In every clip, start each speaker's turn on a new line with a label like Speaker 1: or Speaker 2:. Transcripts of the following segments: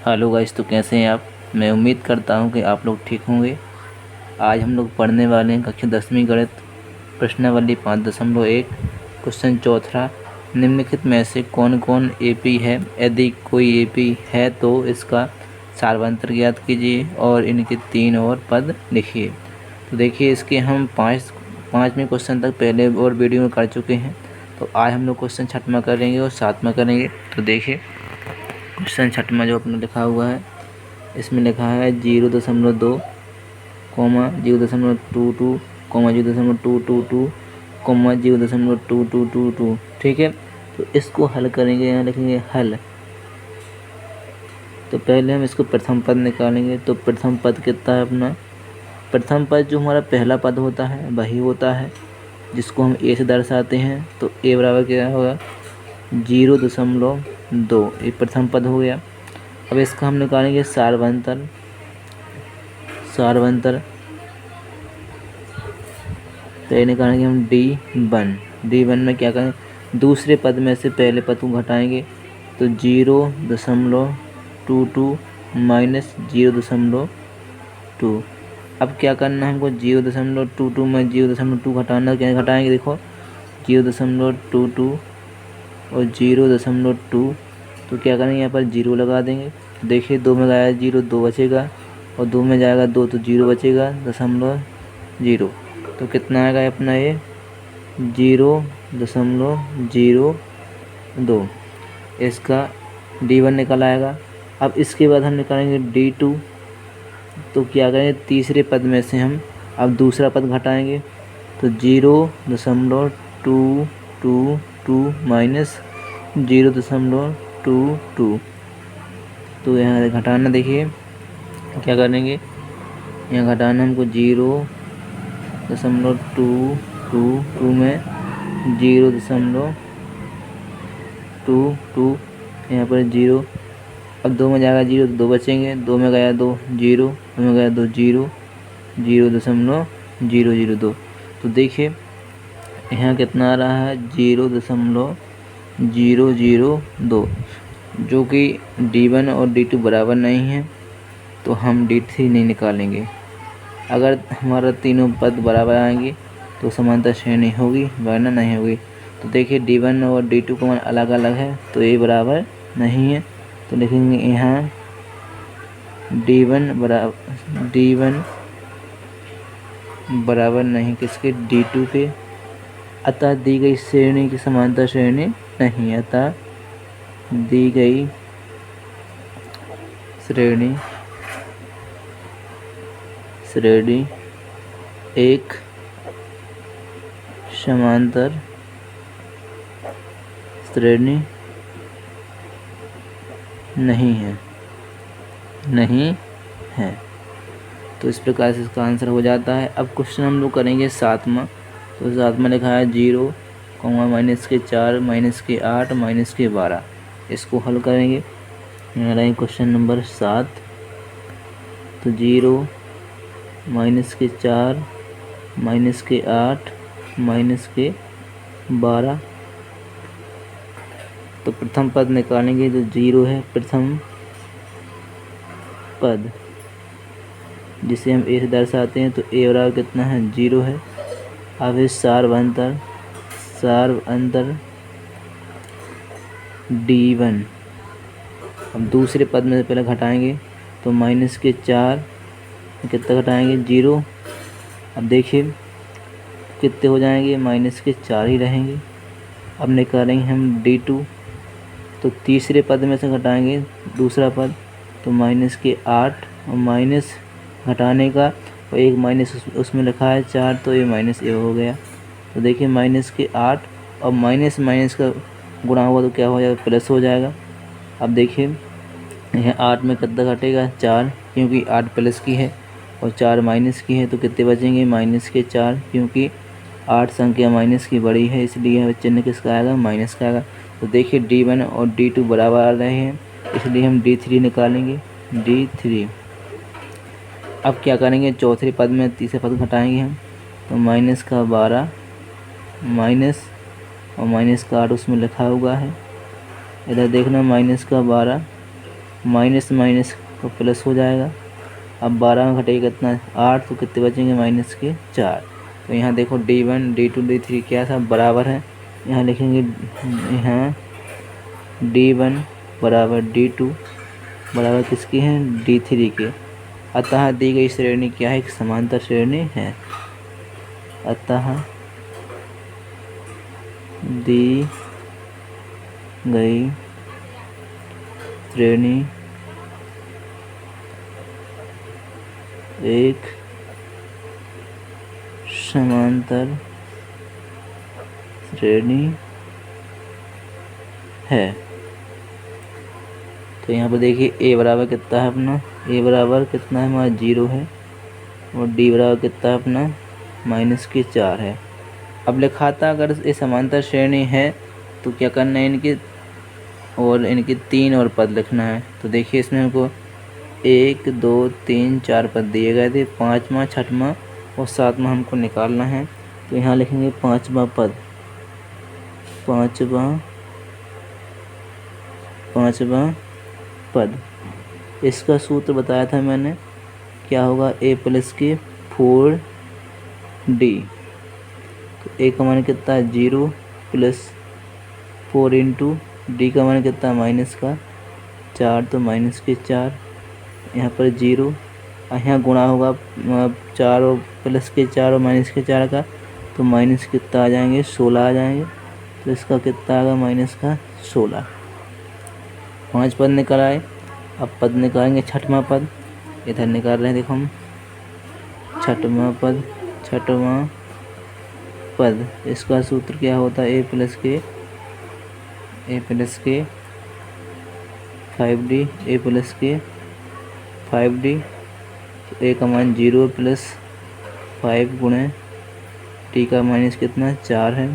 Speaker 1: Hello guys, तो कैसे हैं आप। मैं उम्मीद करता हूं कि आप लोग ठीक होंगे। आज हम लोग पढ़ने वाले हैं कक्षा 10वीं गणित प्रश्नावली 5.1 क्वेश्चन चौथा। निम्नलिखित में से कौन कौन एपी है। यदि कोई एपी है तो इसका सार्वंतर ज्ञात कीजिए और इनके 3 और पद लिखिए। तो देखिए, इसके हम पाँचवें क्वेश्चन तक पहले और वीडियो में कर चुके हैं। तो आज हम लोग क्वेश्चन छठवां करेंगे और सातवां करेंगे। तो देखिए, क्वेश्चन छठवां जो अपना लिखा हुआ है, इसमें लिखा है 0.2, 0.22, 0.222, 0.222। ठीक है, तो इसको हल करेंगे। यहाँ लिखेंगे हल। तो पहले हम इसको प्रथम पद निकालेंगे। तो प्रथम पद कितना है अपना। प्रथम पद जो हमारा पहला पद होता है वही होता है जिसको हम ए से दर्शाते हैं। तो ए बराबर क्या होगा 0.2। ये प्रथम पद हो गया। अब इसका हम निकालेंगे सार्वंतर। तो ये निकालेंगे हम D1 में क्या करेंगे, दूसरे पद में से पहले पद को घटाएंगे। तो 0.22 माइनस 0.2। अब क्या करना है हमको, 0.22 में 0.2 घटाना। क्या घटाएंगे, देखो 0.22 और 0.2। तो क्या करेंगे, यहाँ पर 0 लगा देंगे। देखिए, 2 में गया 0, 2 बचेगा, और 2 में जाएगा 2 तो 0 बचेगा, 0.0। तो कितना आएगा अपना ये 0.02। इसका D1 निकल आएगा। अब इसके बाद हम निकालेंगे D2। तो क्या करेंगे, तीसरे पद में से हम अब दूसरा पद घटाएंगे। तो 0.222 माइनस 0.22। तो यहाँ घटाना, देखिए क्या करेंगे, यहाँ घटाना हमको 0.222 में 0.22, यहाँ पर 0। अब 2 में जाएगा 0 तो 2 बचेंगे, 2 में गया 2 0, 2 में गया 2 0, 0.002। तो देखिए यहाँ कितना आ रहा है 0.002, जो कि D1 और D2 बराबर नहीं है। तो हम D3 नहीं निकालेंगे। अगर हमारा तीनों पद बराबर आएंगे तो समांतर श्रेणी होगी, वरना नहीं होगी। तो देखिए, D1 और D2 का मान अलग अलग है, तो ये बराबर नहीं है। तो लिखेंगे यहाँ D1 बराबर नहीं किसके, D2 के। अतः दी गई श्रेणी की समांतर श्रेणी नहीं। अतः दी गई श्रेणी एक समांतर श्रेणी नहीं है। तो इस प्रकार से इसका आंसर हो जाता है। अब क्वेश्चन हम लोग करेंगे सातवां। तो सातवां लिखा है 0, -4, -8, -12। इसको हल करेंगे। यहाँ रहेंगे क्वेश्चन नंबर 7। तो 0, -4, -8, -12। तो प्रथम पद निकालेंगे। जो 0 है प्रथम पद, जिसे हम ए से दर्शाते हैं। तो ए बराबर कितना है 0 है। अब इस सार्वंतर D1। अब दूसरे पद में से पहले घटाएंगे। तो -4 कितना घटाएंगे 0। अब देखिए कितने हो जाएंगे, -4 ही रहेंगे। अब निकालेंगे हम D2। तो तीसरे पद में से घटाएंगे दूसरा पद। तो -8 और माइनस घटाने का, और एक माइनस उसमें लिखा है 4, तो ये -a हो गया। तो देखिए -8 और माइनस का गुणा हुआ तो क्या हो जाएगा, प्लस हो जाएगा। अब देखिए यहाँ 8 में कितना घटेगा 4, क्योंकि 8 प्लस की है और 4 माइनस की है। तो कितने बचेंगे -4, क्योंकि 8 संख्या माइनस की बड़ी है, इसलिए चिन्ह किसका आएगा, माइनस का आएगा। तो देखिए D1 और D2 बराबर आ रहे हैं, इसलिए हम D3 निकालेंगे। D3। अब क्या करेंगे, चौथे पद में तीसरे पद घटाएंगे हम। तो -12 माइनस और -8 उसमें लिखा हुआ है। इधर देखना -12 माइनस माइनस तो प्लस हो जाएगा। अब 12 में घटेगा कितना 8, तो कितने बचेंगे माइनस के 4। तो यहाँ देखो D1 D2 D3 क्या था बराबर है, यहाँ लिखेंगे यहाँ D1 बराबर D2 बराबर किसकी है D3 के। अतः दी गई श्रेणी क्या है, एक समांतर श्रेणी है। अतः दी गई श्रेणी एक समांतर श्रेणी है। तो यहाँ पर देखिए ए बराबर कितना है अपना, ए बराबर कितना है हमारा 0 है, और डी बराबर कितना है अपना माइनस के 4 है। अब लिखा था अगर ये समांतर श्रेणी है तो क्या करना है, इनके और इनके 3 और पद लिखना है। तो देखिए इसमें हमको 1 2 3 4 पद दिए गए थे, 5वां 6वां और 7वां हमको निकालना है। तो यहाँ लिखेंगे 5वां पद, 5वां पद। इसका सूत्र बताया था मैंने, क्या होगा a प्लस के 4d। तो a का मान कितना है 0 प्लस 4 इंटू डी का मान कितना है माइनस का 4, तो माइनस के 4 यहाँ पर 0, यहाँ गुणा होगा 4 और प्लस के 4 और माइनस के 4 का, तो माइनस कितना आ जाएंगे 16 आ जाएंगे। तो इसका कितना आएगा माइनस का 16। 5 पद निकल आए। अब पद निकालेंगे 6वां पद, इधर निकाल रहे हैं देखो हम 6वां पद। इसका सूत्र क्या होता है a प्लस के 5d, a प्लस के 5d। a का मान 0 प्लस 5 गुणे t का माइनस कितना 4 है,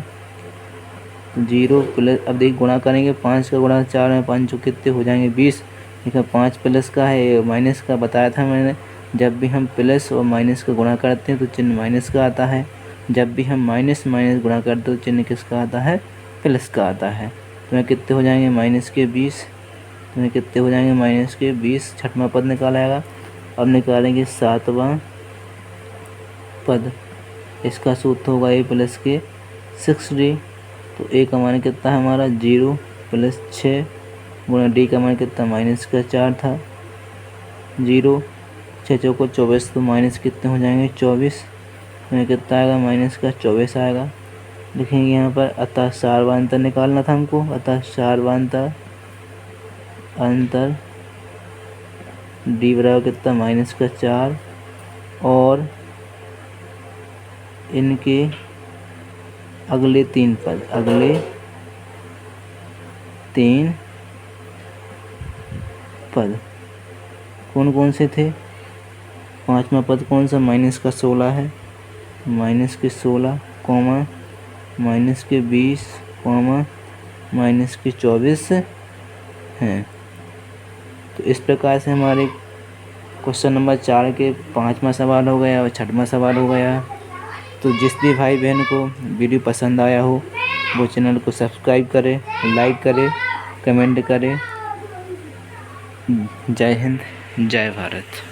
Speaker 1: 0 प्लस, अब देखिए गुणा करेंगे 5 का गुणा 4 में 5 जो कितने हो जाएंगे 20। देखिए 5 प्लस का है माइनस का बताया था मैंने, जब भी हम प्लस और माइनस का गुणा करते हैं तो चिन्ह माइनस का आता है, जब भी हम माइनस माइनस गुणा करते हैं तो चिन्ह किसका आता है प्लस का आता है। तो मैं कितने हो जाएंगे माइनस के 20, तो मैं कितने हो जाएंगे माइनस के 20। 6वां पद निकालेगा। अब निकालेंगे 7वां पद, इसका सूत्र होगा a प्लस के 6d। तो a का मान कितना है हमारा 0 प्लस 6 गुणा डी का मान कितना माइनस का 4 था, 0 6 चौको 24, तो माइनस कितने हो जाएंगे 24, में कितना आएगा माइनस का 24 आएगा। लिखेंगे यहाँ पर अतः सारवांतर निकालना था हमको, अतः सारवांतर अंतर डी बराबर कितना माइनस का 4 और इनके अगले 3 पद, अगले 3 पद कौन कौन से थे। 5वां पद कौन सा माइनस का 16 है, माइनस के 16 कॉमा माइनस के 20 कॉमा माइनस के 24 हैं। तो इस प्रकार से हमारे क्वेश्चन नंबर 4 के 5वां सवाल हो गया और 6वां सवाल हो गया। तो जिस भी भाई बहन को वीडियो पसंद आया हो वो चैनल को सब्सक्राइब करें, लाइक करें, कमेंट करें। जय हिंद, जय भारत।